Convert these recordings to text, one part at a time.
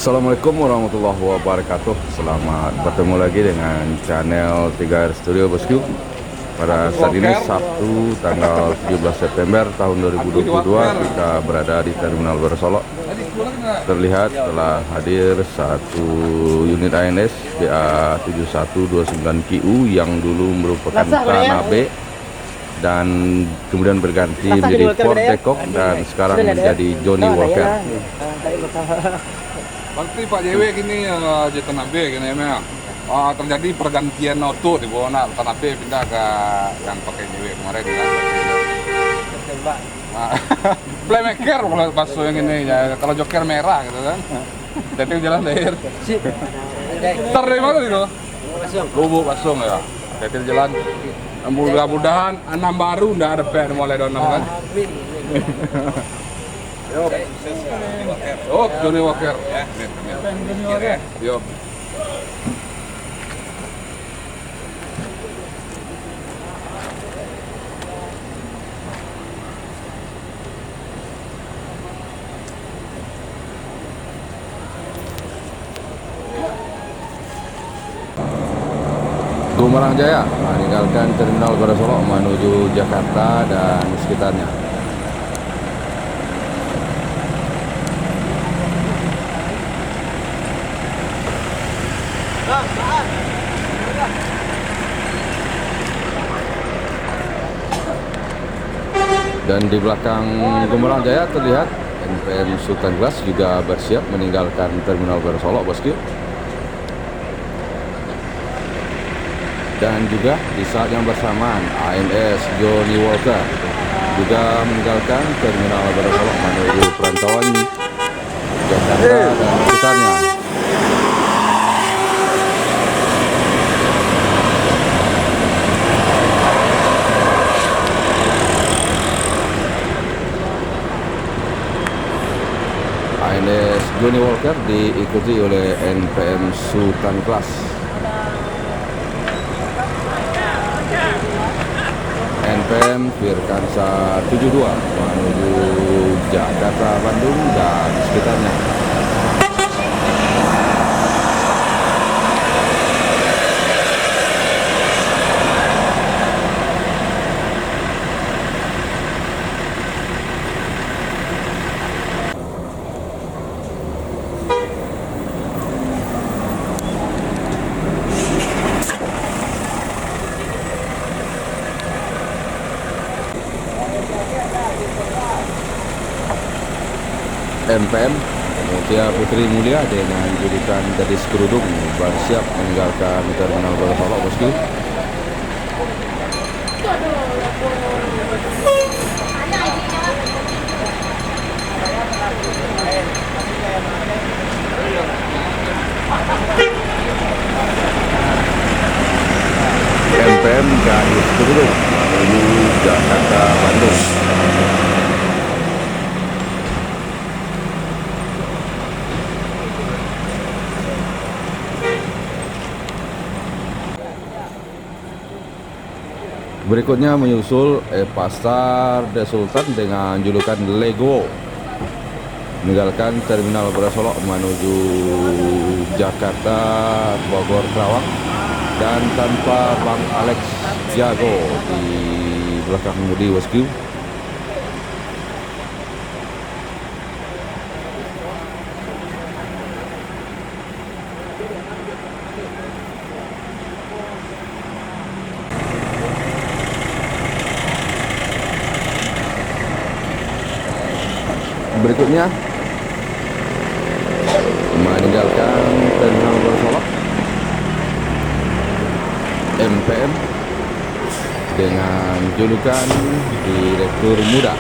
Assalamualaikum warahmatullahi wabarakatuh. Selamat bertemu lagi dengan channel 3R Studio Bosku. Pada saat ini Sabtu tanggal 17 September tahun 2022 kita berada di Terminal Baru Solok. Terlihat telah hadir satu unit ANS BA7129QU yang dulu merupakan Tanabe dan kemudian berganti menjadi Ford Decok dan sekarang menjadi Johnny Walker. Berarti Pak JW gini di Tanabe gini memang terjadi pergantian auto di bawah Tanabe pindah ke yang pakai JW kemarin kan. Playmaker kalau baso yang ini ya, kalau joker merah gitu kan. Tapi jalan lahir. Dari mana itu? Lubuk Basung ya. Tapi jalan. Mudah-mudahan enam baru ndak ada pen mulai tahun 6 kan. Oh, Johnny Walker. Yo. Gumarang Jaya meninggalkan Terminal Baru Solok menuju Jakarta dan sekitarnya. Dan di belakang Gumarang Jaya terlihat NPM Sultan Glass juga bersiap meninggalkan Terminal Baru Solok, bosku. Dan juga di saat yang bersamaan ANS Johnny Walker juga meninggalkan Terminal Baru Solok menuju perantauan Jakarta dan sekitarnya. ANS Johnny Walker diikuti oleh NPM Sultan Glass. NPM Firkansa 72 menuju Jakarta, Bandung dan sekitarnya. NPM Mutia Putri Mulia dengan julukan Gadis Kerudung bersiap meninggalkan Terminal Baru Solok, bosku. NPM Gadis Kerudung menuju Jakarta, Bandung. Berikutnya menyusul Pasar The Sultan dengan julukan Lego meninggalkan Terminal Baru Solok menuju Jakarta, Bogor, Kerawang dan tanpa Bang Alex Jago di belakang kemudi, bosku. Berikutnya meninggalkan Terminal Baru Solok NPM dengan julukan Direktur Muda.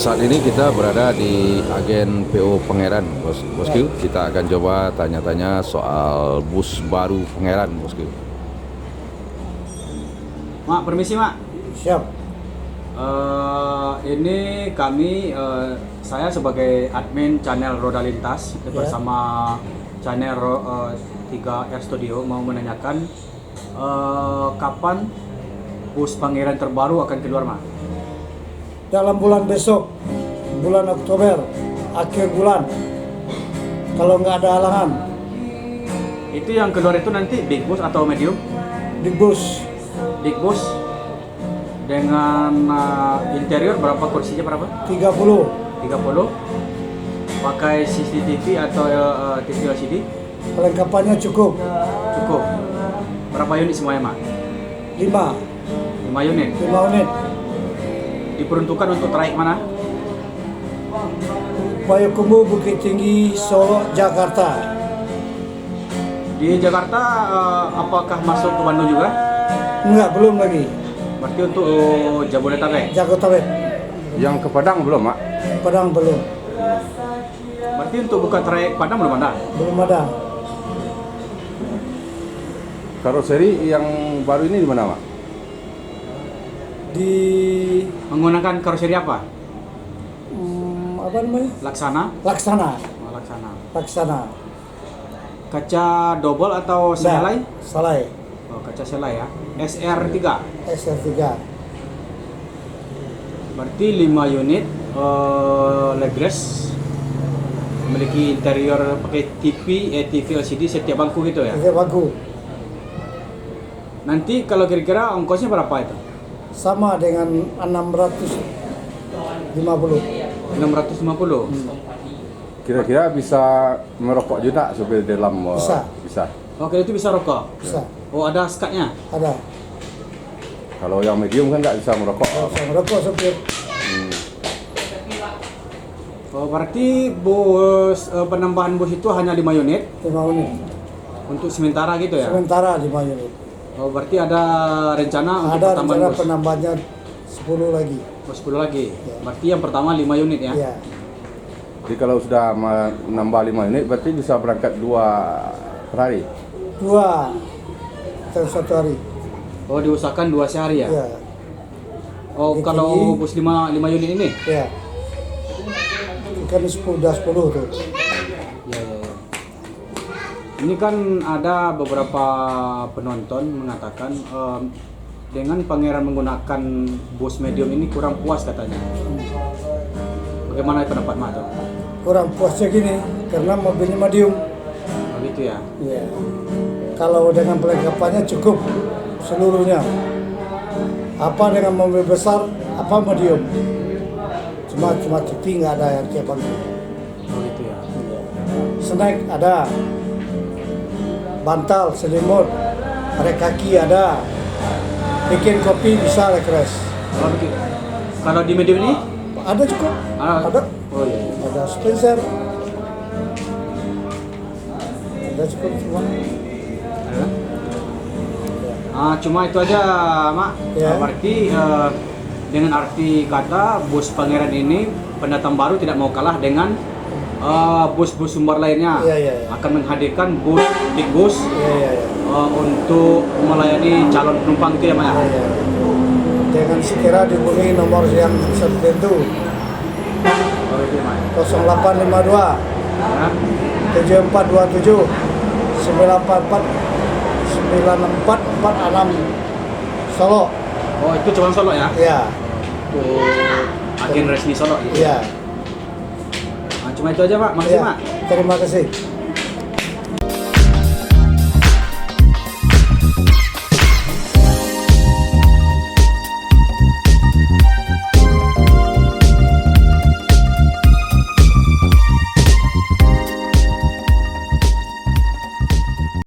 Saat ini kita berada di agen PO Pangeran, bosku. Kita akan coba tanya-tanya soal bus baru Pangeran, bosku. Mak, permisi mak. Siap. Ini kami, saya sebagai admin channel Roda Lintas bersama channel 3R Studio mau menanyakan kapan bus Pangeran terbaru akan keluar, Mak? Dalam bulan besok, bulan Oktober, akhir bulan, kalau nggak ada halangan. Itu yang keluar itu nanti big bus atau medium? Di bus Big bus dengan interior berapa, kursinya berapa? 30, 30. Pakai CCTV atau TV LCD? kelengkapannya cukup. Cukup. Berapa unit semuanya, Mak? 5 5 unit. unit. Diperuntukkan untuk trayek mana? Payakumbuh, Bukit Tinggi, Solo, Jakarta. Di Jakarta apakah masuk ke Bandung juga? Enggak, belum lagi. Berarti untuk Jabodetabek. Jabodetabek, Yang ke Padang belum, Mak? Padang belum. Berarti untuk buka trayek Padang belum ada. Belum ada. Karoseri yang baru ini di mana, Mak? Di Menggunakan karoseri apa? apa namanya? Laksana. Laksana. Oh, Laksana. Laksana. Kaca double atau selai? Salai. Oh, kaca selai ya. SR3. SR3. Berarti 5 unit leg rest. Memiliki interior pakai TV LCD setiap bangku gitu ya. Itu bagus. Nanti kalau kira-kira ongkosnya berapa itu? Sama dengan 650. 650. Kira-kira bisa merokok juga supir dalam? Bisa. Bisa. Oke, itu bisa rokok. Bisa. Oh, ada skatnya. Ada. Kalau yang medium kan nggak bisa merokok. Bisa merokok sopir. Oh, berarti bus penambahan bus itu hanya 5 unit 5 unit. untuk sementara gitu ya? Sementara 5 unit. Oh, berarti ada rencana untuk Ada pertambahan rencana bus? penambahannya 10 lagi. Oh, 10 lagi. Ya. Berarti yang pertama 5 unit ya? Iya. Jadi kalau sudah menambah 5 unit berarti bisa berangkat 2 per hari. 2 dalam 1 hari. Oh, diusahakan 2 sehari ya? Iya. Oh, Jadi- kalau bus 5 unit ini? Iya. Kan 10 tuh. Ya, ya, ya. Ini kan ada beberapa penonton mengatakan dengan Pangeran menggunakan bus medium ini kurang puas katanya. Bagaimana pendapat Mak tuh? Kurang puasnya gini karena mobilnya medium. Oh, gitu ya? Iya. Kalau dengan perlengkapannya cukup seluruhnya. Apa dengan mobil besar, apa medium. Cuma TV nggak ada yang kayak bangku. Oh, gitu ya? Snack ada, bantal, selimut, tarik kaki ada, bikin kopi bisa rekres. Kalau di medium ini? Ada cukup, Ah. ada, Oh, iya. ada Spencer, ada cukup semua. Ada? Cuma itu aja, Mak. Ya. Berarti dengan arti kata bus Pangeran ini pendatang baru tidak mau kalah dengan bus-bus sumber lainnya. Iya, iya, iya. Akan menghadirkan big bus Iya. untuk melayani calon penumpang itu ya, Mak. Iya. Dengan sekira dihubungi nomor yang tertentu Oh, itu ya, Mak. 0852 Ya. 7427 944 9446 Solo. Oh, itu cuma Solo ya? Iya. Untuk agen resmi Solo. Iya. Cuma itu aja, Pak. Makasih, Iya. Mak. Terima kasih.